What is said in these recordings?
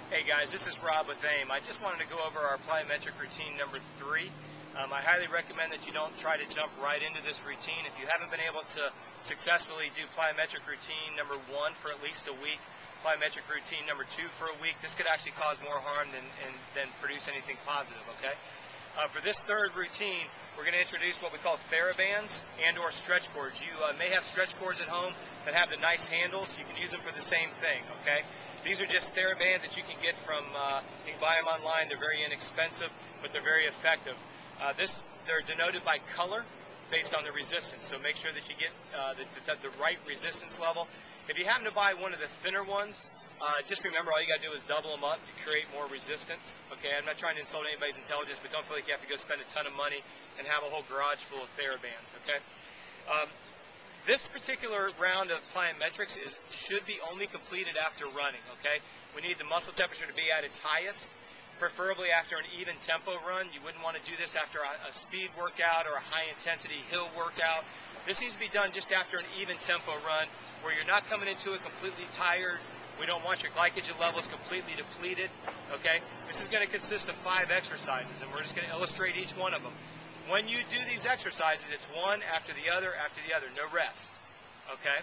Hey guys, this is Rob with AIM. I just wanted to go over our plyometric routine number 3. I highly recommend that you don't try to jump right into this routine. If you haven't been able to successfully do plyometric routine number 1 for at least a week, plyometric routine number 2 for a week, this could actually cause more harm than produce anything positive, okay? For this third routine, we're going to introduce what we call TheraBands and or stretch cords. You may have stretch cords at home that have the nice handles. You can use them for the same thing, okay? These are just TheraBands that you can get from, you can buy them online. They're very inexpensive, but they're very effective. They're denoted by color based on the resistance, so make sure that you get the right resistance level. If you happen to buy one of the thinner ones, just remember all you got to do is double them up to create more resistance. Okay, I'm not trying to insult anybody's intelligence, but don't feel like you have to go spend a ton of money and have a whole garage full of TheraBands. Okay. This particular round of plyometrics should be only completed after running, okay? We need the muscle temperature to be at its highest, preferably after an even tempo run. You wouldn't want to do this after a speed workout or a high-intensity hill workout. This needs to be done just after an even tempo run where you're not coming into it completely tired. We don't want your glycogen levels completely depleted, okay? This is going to consist of 5 exercises, and we're just going to illustrate each one of them. When you do these exercises, it's one after the other, no rest, okay?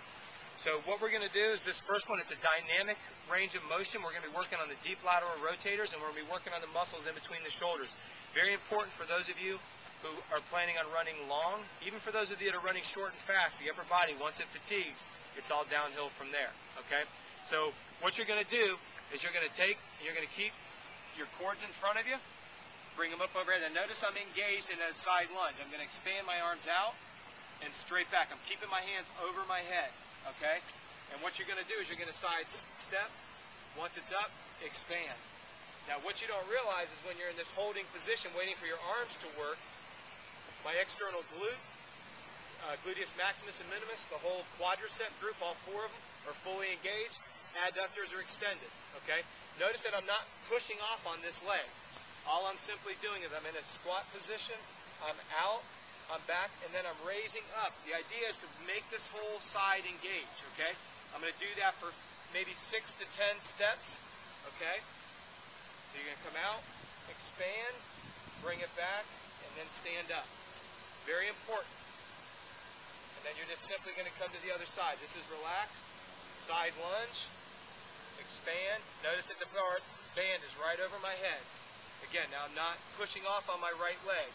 So what we're going to do is this first one, it's a dynamic range of motion. We're going to be working on the deep lateral rotators, and we're going to be working on the muscles in between the shoulders. Very important for those of you who are planning on running long, even for those of you that are running short and fast, the upper body, once it fatigues, it's all downhill from there, okay? So what you're going to do is you're going to keep your cords in front of you, bring them up overhead. And notice I'm engaged in a side lunge. I'm going to expand my arms out and straight back. I'm keeping my hands over my head, okay? And what you're going to do is you're going to side step. Once it's up, expand. Now what you don't realize is when you're in this holding position waiting for your arms to work, my external glute, gluteus maximus and minimus, the whole quadricep group, all 4 of them are fully engaged. Adductors are extended, okay? Notice that I'm not pushing off on this leg. All I'm simply doing is I'm in a squat position, I'm out, I'm back, and then I'm raising up. The idea is to make this whole side engage, okay? I'm going to do that for maybe 6 to 10 steps, okay? So you're going to come out, expand, bring it back, and then stand up. Very important. And then you're just simply going to come to the other side. This is relaxed, side lunge, expand. Notice that the band is right over my head. Again, now I'm not pushing off on my right leg.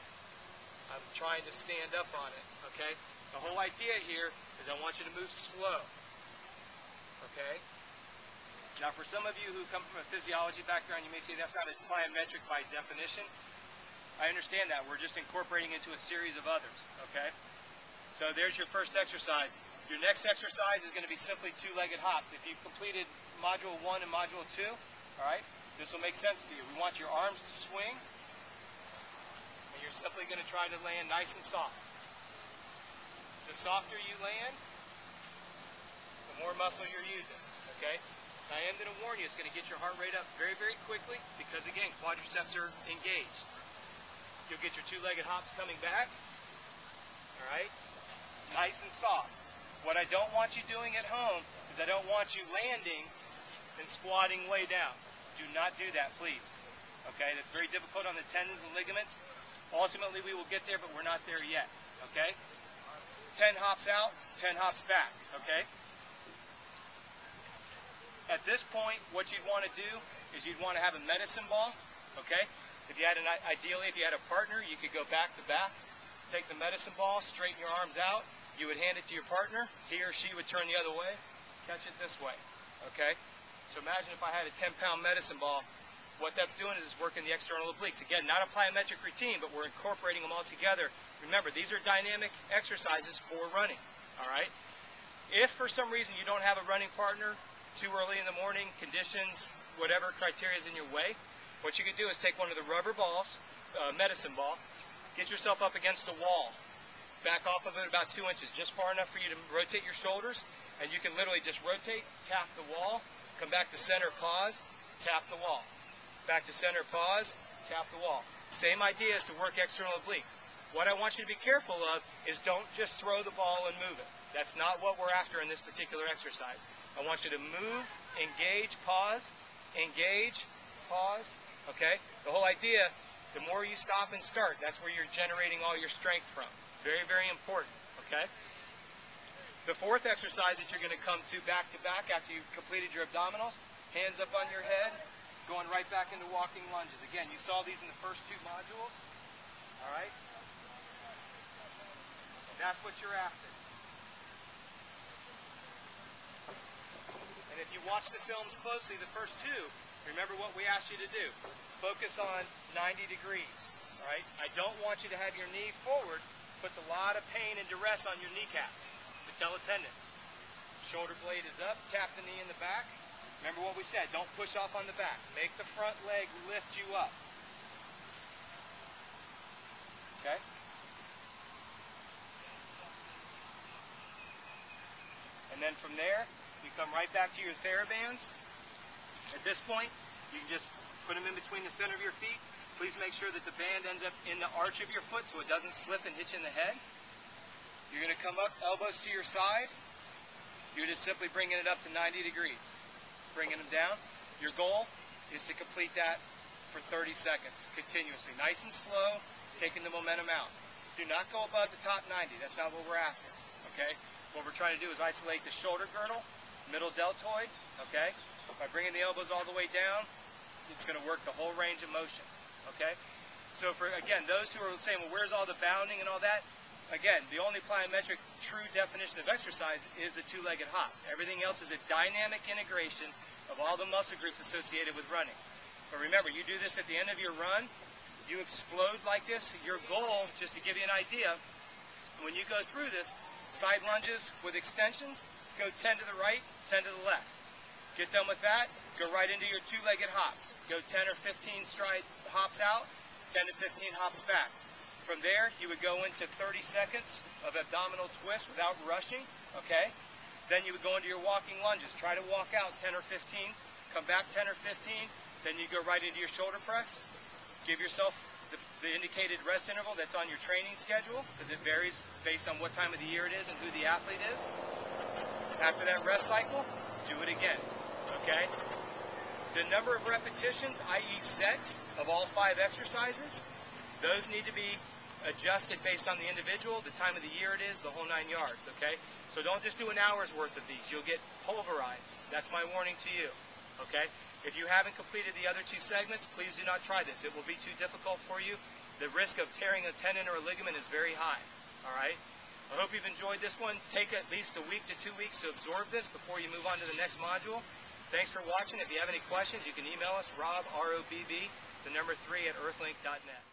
I'm trying to stand up on it, okay? The whole idea here is I want you to move slow, okay? Now for some of you who come from a physiology background, you may say that's not a plyometric by definition. I understand that. We're just incorporating into a series of others, okay? So there's your first exercise. Your next exercise is going to be simply 2-legged hops. If you've completed Module 1 and Module 2, all right? This will make sense to you. We want your arms to swing, and you're simply going to try to land nice and soft. The softer you land, the more muscle you're using, okay? I am going to warn you, it's going to get your heart rate up very, very quickly because, again, quadriceps are engaged. You'll get your 2-legged hops coming back, all right? Nice and soft. What I don't want you doing at home is I don't want you landing and squatting way down. Do not do that, please. Okay, that's very difficult on the tendons and ligaments. Ultimately, we will get there, but we're not there yet. Okay? 10 hops out, 10 hops back. Okay? At this point, what you'd want to do is you'd want to have a medicine ball. Okay? If you had ideally, if you had a partner, you could go back to back. Take the medicine ball, straighten your arms out. You would hand it to your partner. He or she would turn the other way. Catch it this way. Okay? So imagine if I had a 10-pound medicine ball. What that's doing is working the external obliques. Again, not a plyometric routine, but we're incorporating them all together. Remember, these are dynamic exercises for running, all right? If for some reason you don't have a running partner, too early in the morning, conditions, whatever criteria is in your way, what you can do is take one of the rubber balls, medicine ball, get yourself up against the wall. Back off of it about 2 inches, just far enough for you to rotate your shoulders, and you can literally just rotate, tap the wall, come back to center, pause, tap the wall. Back to center, pause, tap the wall. Same idea is to work external obliques. What I want you to be careful of is don't just throw the ball and move it. That's not what we're after in this particular exercise. I want you to move, engage, pause, engage, pause, okay? The whole idea, the more you stop and start, that's where you're generating all your strength from. Very, very important, okay? The fourth exercise that you're going to come to back after you've completed your abdominals, hands up on your head, going right back into walking lunges. Again, you saw these in the first two modules, all right? That's what you're after. And if you watch the films closely, the first two, remember what we asked you to do. Focus on 90 degrees, all right? I don't want you to have your knee forward. Puts a lot of pain and duress on your kneecaps, patella tendons. Shoulder blade is up, tap the knee in the back. Remember what we said, don't push off on the back. Make the front leg lift you up. Okay? And then from there, you come right back to your TheraBands. At this point, you can just put them in between the center of your feet. Please make sure that the band ends up in the arch of your foot so it doesn't slip and hit you in the head. You're going to come up, elbows to your side. You're just simply bringing it up to 90 degrees. Bringing them down. Your goal is to complete that for 30 seconds continuously. Nice and slow, taking the momentum out. Do not go above the top 90. That's not what we're after. Okay? What we're trying to do is isolate the shoulder girdle, middle deltoid. Okay? By bringing the elbows all the way down, it's going to work the whole range of motion. Okay? So for, again, those who are saying, well, where's all the bounding and all that? Again, the only plyometric true definition of exercise is the two-legged hops. Everything else is a dynamic integration of all the muscle groups associated with running. But remember, you do this at the end of your run, you explode like this. Your goal, just to give you an idea, when you go through this, side lunges with extensions, go 10 to the right, 10 to the left. Get done with that, go right into your two-legged hops. Go 10 or 15 stride hops out, 10 to 15 hops back. From there, you would go into 30 seconds of abdominal twist without rushing, okay? Then you would go into your walking lunges. Try to walk out 10 or 15, come back 10 or 15, then you go right into your shoulder press. Give yourself the indicated rest interval that's on your training schedule, because it varies based on what time of the year it is and who the athlete is. After that rest cycle, do it again, okay? The number of repetitions, i.e. sets, of all 5 exercises, those need to be adjusted based on the individual, the time of the year it is, the whole 9 yards, okay? So don't just do an hour's worth of these. You'll get pulverized. That's my warning to you, okay? If you haven't completed the other 2 segments, please do not try this. It will be too difficult for you. The risk of tearing a tendon or a ligament is very high, all right? I hope you've enjoyed this one. Take at least a week to 2 weeks to absorb this before you move on to the next module. Thanks for watching. If you have any questions, you can email us, Robb, R-O-B-B, the number 3 at earthlink.net.